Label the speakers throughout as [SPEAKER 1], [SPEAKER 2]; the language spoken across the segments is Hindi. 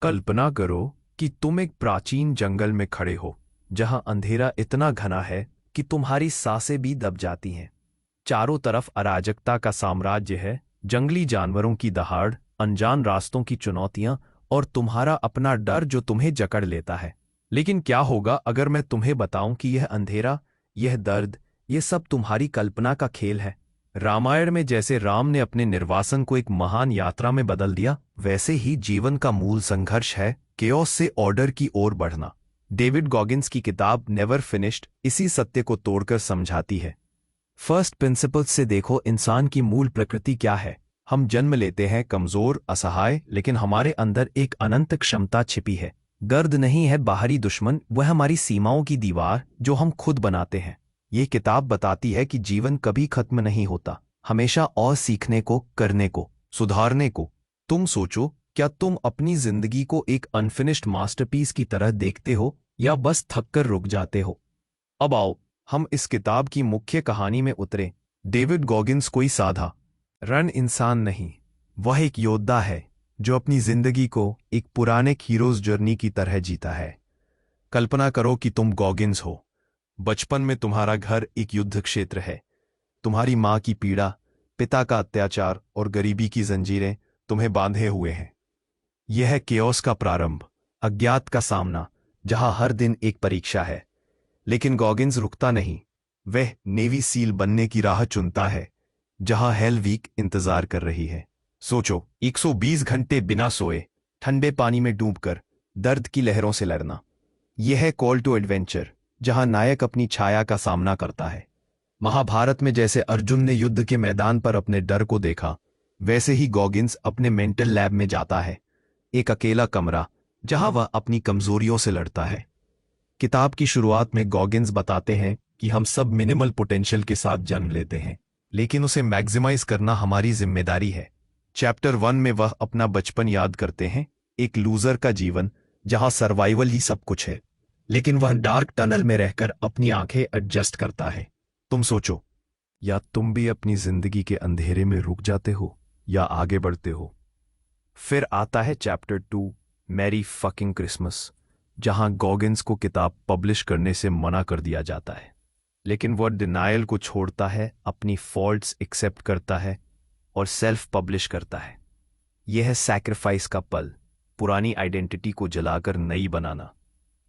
[SPEAKER 1] कल्पना करो कि तुम एक प्राचीन जंगल में खड़े हो जहां अंधेरा इतना घना है कि तुम्हारी सांसें भी दब जाती हैं। चारों तरफ अराजकता का साम्राज्य है, जंगली जानवरों की दहाड़, अनजान रास्तों की चुनौतियां और तुम्हारा अपना डर जो तुम्हें जकड़ लेता है। लेकिन क्या होगा अगर मैं तुम्हें बताऊं कि यह अंधेरा, यह दर्द, यह सब तुम्हारी कल्पना का खेल है। रामायण में जैसे राम ने अपने निर्वासन को एक महान यात्रा में बदल दिया, वैसे ही जीवन का मूल संघर्ष है केओस से ऑर्डर की ओर बढ़ना। डेविड गॉगिन्स की किताब नेवर फिनिश्ड इसी सत्य को तोड़कर समझाती है। फर्स्ट प्रिंसिपल्स से देखो इंसान की मूल प्रकृति क्या है। हम जन्म लेते हैं कमजोर, असहाय, लेकिन हमारे अंदर एक अनंत क्षमता छिपी है। गर्द नहीं है बाहरी दुश्मन, वह हमारी सीमाओं की दीवार जो हम खुद बनाते हैं। ये किताब बताती है कि जीवन कभी खत्म नहीं होता, हमेशा और सीखने को, करने को, सुधारने को। तुम सोचो, क्या तुम अपनी जिंदगी को एक अनफिनिश्ड मास्टरपीस की तरह देखते हो या बस थककर रुक जाते हो? अब आओ हम इस किताब की मुख्य कहानी में उतरे। डेविड गॉगिन्स कोई साधा रन इंसान नहीं, वह एक योद्धा है जो अपनी जिंदगी को एक पुराने हीरोज जर्नी की तरह जीता है। कल्पना करो कि तुम गॉगिन्स हो। बचपन में तुम्हारा घर एक युद्ध क्षेत्र है। तुम्हारी माँ की पीड़ा, पिता का अत्याचार और गरीबी की जंजीरें तुम्हें बांधे हुए हैं। यह है केओस का प्रारंभ, अज्ञात का सामना, जहां हर दिन एक परीक्षा है। लेकिन गॉगिन्स रुकता नहीं। वह नेवी सील बनने की राह चुनता है, जहां हेल वीक इंतजार कर रही है। सोचो, 120 घंटे बिना सोए, ठंडे पानी में डूबकर दर्द की लहरों से लड़ना। यह है कॉल टू एडवेंचर, जहां नायक अपनी छाया का सामना करता है। महाभारत में जैसे अर्जुन ने युद्ध के मैदान पर अपने डर को देखा, वैसे ही गॉगिन्स अपने मेंटल लैब में जाता है। एक अकेला कमरा जहां वह अपनी कमजोरियों से लड़ता है। किताब की शुरुआत में गॉगिन्स बताते हैं कि हम सब मिनिमल पोटेंशियल के साथ जन्म लेते हैं, लेकिन उसे मैक्सिमाइज करना हमारी जिम्मेदारी है। चैप्टर 1 में वह अपना बचपन याद करते हैं, एक लूजर का जीवन जहां सर्वाइवल ही सब कुछ है। लेकिन वह डार्क टनल में रहकर अपनी आंखें एडजस्ट करता है। तुम सोचो, या तुम भी अपनी जिंदगी के अंधेरे में रुक जाते हो या आगे बढ़ते हो? फिर आता है चैप्टर 2, मैरी फकिंग क्रिसमस, जहां गॉगिन्स को किताब पब्लिश करने से मना कर दिया जाता है। लेकिन वह डिनायल को छोड़ता है, अपनी फॉल्ट्स एक्सेप्ट करता है और सेल्फ पब्लिश करता है। यह है सैक्रिफाइस का पल, पुरानी आइडेंटिटी को जलाकर नई बनाना।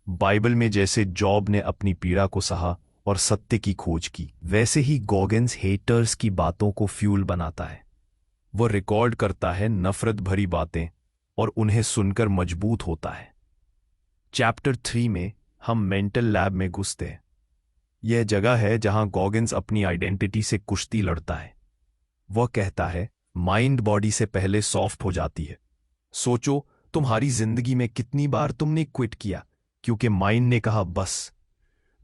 [SPEAKER 1] बाइबल में जैसे जॉब ने अपनी पीड़ा को सहा और सत्य की खोज की, वैसे ही गॉगिन्स हेटर्स की बातों को फ्यूल बनाता है। वह रिकॉर्ड करता है नफरत भरी बातें और उन्हें सुनकर मजबूत होता है। चैप्टर 3 में हम मेंटल लैब में घुसते हैं। यह जगह है जहां गॉगिन्स अपनी आइडेंटिटी से कुश्ती लड़ता है। वह कहता है, माइंड बॉडी से पहले सॉफ्ट हो जाती है। सोचो, तुम्हारी जिंदगी में कितनी बार तुमने क्विट किया क्योंकि माइंड ने कहा बस।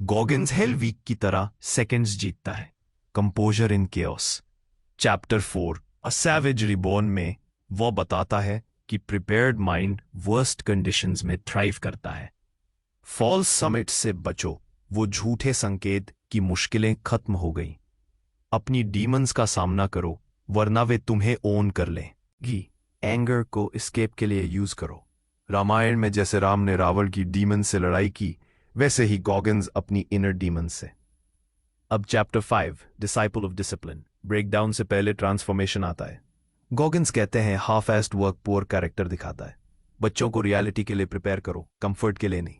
[SPEAKER 1] गॉगिन्स हेल वीक की तरह सेकंड्स जीतता है। कंपोजर इन केओस। चैप्टर 4, अ सैवेज रिबॉर्न में वह बताता है कि प्रिपेयर्ड माइंड वर्स्ट कंडीशंस में थ्राइव करता है। फॉल्स समिट्स से बचो, वो झूठे संकेत कि मुश्किलें खत्म हो गईं। अपनी डीमंस का सामना करो, वरना वे तुम्हें ओन कर लेंगी। एंगर को एस्केप के लिए यूज करो। रामायण में जैसे राम ने रावण की डीमन से लड़ाई की, वैसे ही गॉगिन्स अपनी इनर डीमन से। अब chapter 5, disciple of discipline. Breakdown से पहले ट्रांसफॉर्मेशन आता है। गॉगिन्स कहते हैं हाफ एस्ड वर्क पुअर कैरेक्टर दिखाता है। बच्चों को रियलिटी के लिए प्रिपेयर करो, कंफर्ट के लिए नहीं।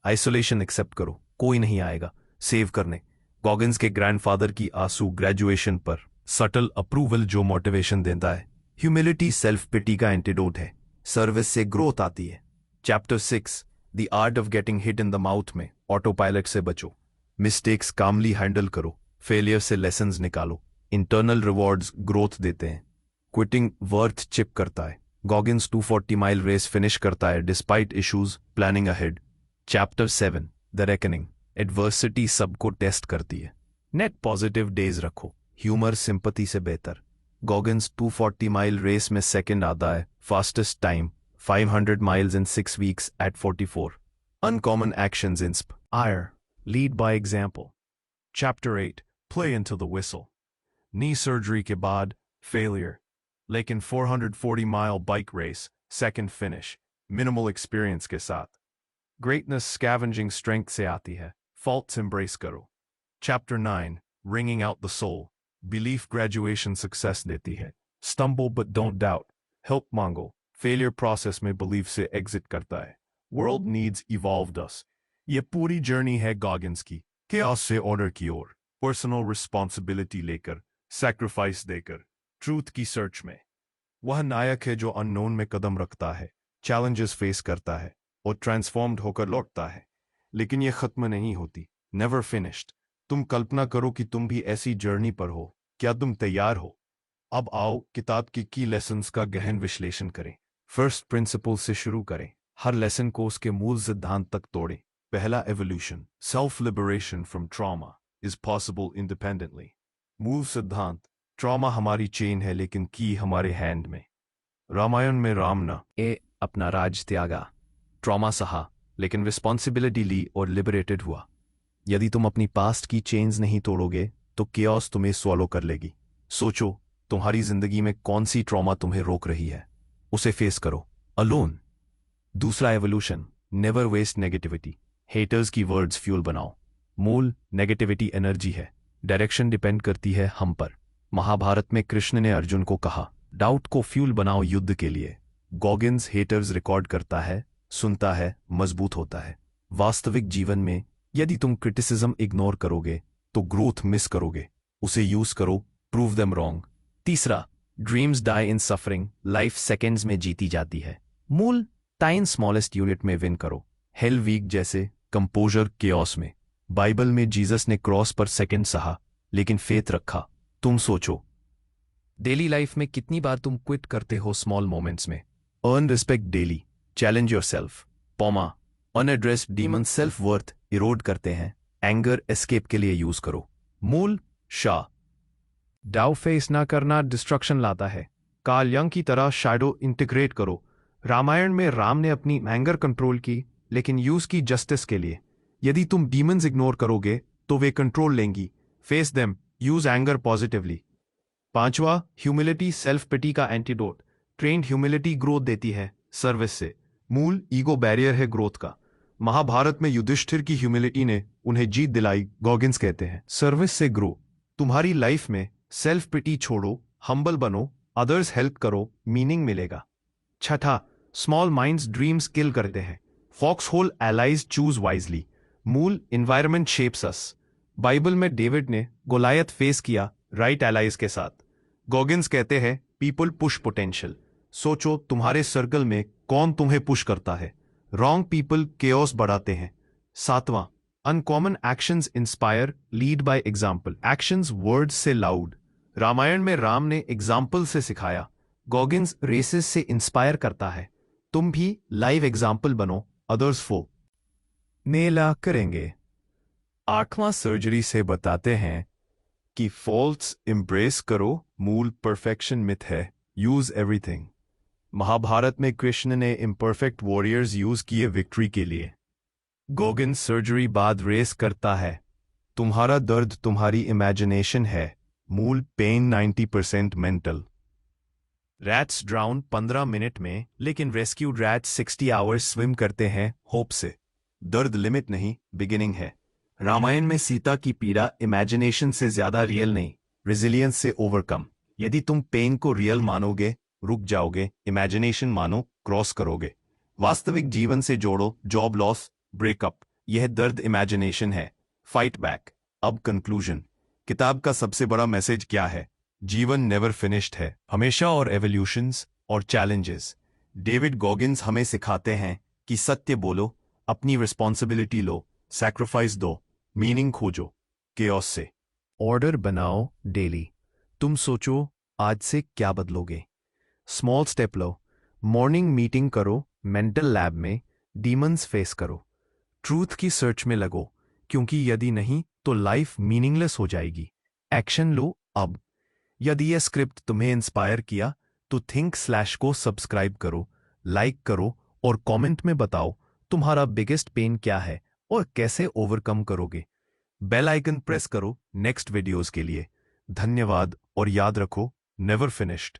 [SPEAKER 1] आइसोलेशन एक्सेप्ट करो, कोई नहीं आएगा सेव करने। गॉगिन्स के ग्रैंडफादर की आंसू ग्रेजुएशन पर सटल अप्रूवल जो मोटिवेशन देता है। ह्यूमिलिटी सेल्फ पिटी का एंटीडोट है। सर्विस से ग्रोथ आती है। Chapter 6, the art of getting hit in the mouth में ऑटो पायलट से बचो। मिस्टेक्स कामली हैंडल करो, फेलियर से लेसन्स निकालो। इंटरनल रिवॉर्ड्स ग्रोथ देते हैं। क्विटिंग वर्थ चिप करता है। गॉगिन्स 240 माइल रेस फिनिश करता है despite issues, planning ahead. Chapter 7, the reckoning. Adversity सबको टेस्ट करती है। नेट पॉजिटिव डेज रखो, ह्यूमर सिंपैथी से बेहतर। गॉगिन्स 240 माइल रेस में सेकंड आता है। Fastest time 500 miles in 6 weeks at 44. Uncommon actions inspire. Lead by example. Chapter 8, play into the whistle. Knee surgery के बाद failure. लेकिन 440 mile bike race, second finish. Minimal experience के साथ। ग्रेटनेस स्कैवेंजिंग स्ट्रेंथ से आती है। फॉल्ट्स एम्ब्रेस करो। Chapter 9 ringing out the soul. Belief graduation success देती है। Stumble but don't doubt. Help मांगो। फेलियर प्रोसेस में बिलीफ से एग्जिट करता है। World needs evolved us. ये पूरी जर्नी है गॉगिन्स की, chaos से ऑर्डर की ओर, पर्सनल रिस्पॉन्सिबिलिटी लेकर, सैक्रिफाइस देकर, ट्रूथ की सर्च में। वह नायक है जो अननोन में कदम रखता है, चैलेंजेस फेस करता है और ट्रांसफॉर्म्ड होकर लौटता है। लेकिन यह खत्म नहीं होती, नेवर फिनिश्ड। तुम कल्पना करो कि तुम भी ऐसी जर्नी पर हो। क्या तुम तैयार हो? अब आओ किताब की लेसन्स का गहन विश्लेषण करें। फर्स्ट प्रिंसिपल से शुरू करें। हर लेसन को उसके मूल सिद्धांत तक तोड़ें। पहला, evolution, self liberation from trauma is possible independently. मूल सिद्धांत, ट्रॉमा हमारी चेन है लेकिन की हमारे हैंड में। रामायण में राम ने अपना राज त्यागा, ट्रॉमा सहा, लेकिन रिस्पॉन्सिबिलिटी ली और लिबरेटेड हुआ। यदि तुम अपनी पास्ट की चेन्स नहीं तोड़ोगे तो केओस तुम्हें स्वॉलो कर लेगी। सोचो, तुम्हारी जिंदगी में कौन सी ट्रॉमा तुम्हें रोक रही है, उसे फेस करो अलोन। दूसरा, evolution, never waste negativity. Haters की वर्ड्स फ्यूल बनाओ। मूल नेगेटिविटी एनर्जी है, डायरेक्शन डिपेंड करती है हम पर। महाभारत में कृष्ण ने अर्जुन को कहा, डाउट को फ्यूल बनाओ युद्ध के लिए। गॉगिन्स हेटर्स रिकॉर्ड करता है, सुनता है, मजबूत होता है। वास्तविक जीवन में यदि तुम क्रिटिसिज्म इग्नोर करोगे तो ग्रोथ मिस करोगे। उसे यूज करो, प्रूव देम रॉन्ग। तीसरा, ड्रीम्स डाई इन सफरिंग, लाइफ सेकेंड्स में जीती जाती है। मूल, टाइम स्मॉलेस्ट यूनिट में विन करो। हेल वीक जैसे, कंपोजर केओस में। बाइबल में जीसस ने क्रॉस पर सेकंड सहा लेकिन फेथ रखा। तुम सोचो, डेली लाइफ में कितनी बार तुम क्विट करते हो स्मॉल मोमेंट्स में। Earn respect daily, challenge yourself. पॉमा, unaddressed demon self worth erode करते हैं, एंगर एस्केप के लिए यूज करो। मूल, शाह, डाउ फेस ना करना डिस्ट्रक्शन लाता है। कार्ल यंग की तरह शैडो इंटीग्रेट करो। रामायण में राम ने अपनी एंगर कंट्रोल की लेकिन यूज की जस्टिस के लिए। यदि तुम डीमंस इग्नोर करोगे तो वे कंट्रोल लेंगी। Face them, use anger positively. पांचवा, ह्यूमिलिटी सेल्फ पिटी का एंटीडोट। ट्रेंड ह्यूमिलिटी ग्रोथ देती है सर्विस से। मूल, ईगो बैरियर है ग्रोथ का। महाभारत में युधिष्ठिर की ह्यूमिलिटी ने उन्हें जीत दिलाई। गॉगिन्स कहते हैं, सर्विस से ग्रो। तुम्हारी लाइफ में सेल्फ पिटी छोड़ो, हम्बल बनो, अदर्स हेल्प करो, मीनिंग मिलेगा। छठा, स्मॉल माइंड्स ड्रीम्स किल करते हैं। Fox hole allies choose wisely. मूल, इन्वायरमेंट शेप्स अस। बाइबल में डेविड ने गोलायत फेस किया राइट एलाइज के साथ। गॉगिन्स कहते हैं, पीपल पुश पोटेंशियल। सोचो, तुम्हारे सर्कल में कौन तुम्हें पुश करता है। रॉन्ग पीपल केओस बढ़ाते हैं। सातवां, uncommon actions inspire, lead by example. Actions words से लाउड। रामायण में राम ने एग्जाम्पल से सिखाया। गॉगिन्स रेसेस से इंस्पायर करता है। तुम भी लाइव एग्जाम्पल बनो, अदर्स फो नेला करेंगे। आठवां, सर्जरी से बताते हैं कि फॉल्ट्स एम्ब्रेस करो। मूल, परफेक्शन मिथ है, यूज एवरीथिंग। महाभारत में कृष्ण ने इम्परफेक्ट वॉरियर्स यूज किए विक्ट्री के लिए। गॉगिन्स सर्जरी बाद रेस करता है। तुम्हारा दर्द तुम्हारी इमेजिनेशन है। मूल, pain 90% mental. Rats drown 15 minute में लेकिन रेस्क्यूड रैट्स 60 आवर्स स्विम करते हैं होप से। दर्द लिमिट नहीं, बिगिनिंग है। रामायण में सीता की पीड़ा इमेजिनेशन से ज्यादा रियल नहीं, रेजिलियंस से ओवरकम। यदि तुम पेन को रियल मानोगे रुक जाओगे, इमेजिनेशन मानो क्रॉस करोगे। वास्तविक जीवन से जोड़ो, जॉब लॉस, ब्रेकअप, यह दर्द इमेजिनेशन है, फाइट बैक। अब कंक्लूजन, किताब का सबसे बड़ा मैसेज क्या है? जीवन नेवर फिनिश्ड है, हमेशा और एवोल्यूशंस और चैलेंजेस। डेविड गॉगिन्स हमें सिखाते हैं कि सत्य बोलो, अपनी रिस्पॉन्सिबिलिटी लो, सैक्रिफाइस दो, मीनिंग खोजो, केओस से ऑर्डर बनाओ डेली। तुम सोचो, आज से क्या बदलोगे? स्मॉल स्टेप लो, मॉर्निंग मीटिंग करो, मेंटल लैब में डीमंस फेस करो, ट्रूथ की सर्च में लगो, क्योंकि यदि नहीं तो लाइफ मीनिंगलेस हो जाएगी। एक्शन लो अब। यदि यह स्क्रिप्ट तुम्हें इंस्पायर किया तो थिंक/ को सब्सक्राइब करो, लाइक करो और कमेंट में बताओ तुम्हारा बिगेस्ट पेन क्या है और कैसे ओवरकम करोगे। बेल आइकन प्रेस करो नेक्स्ट वीडियोस के लिए। धन्यवाद और याद रखो, नेवर फिनिश्ड।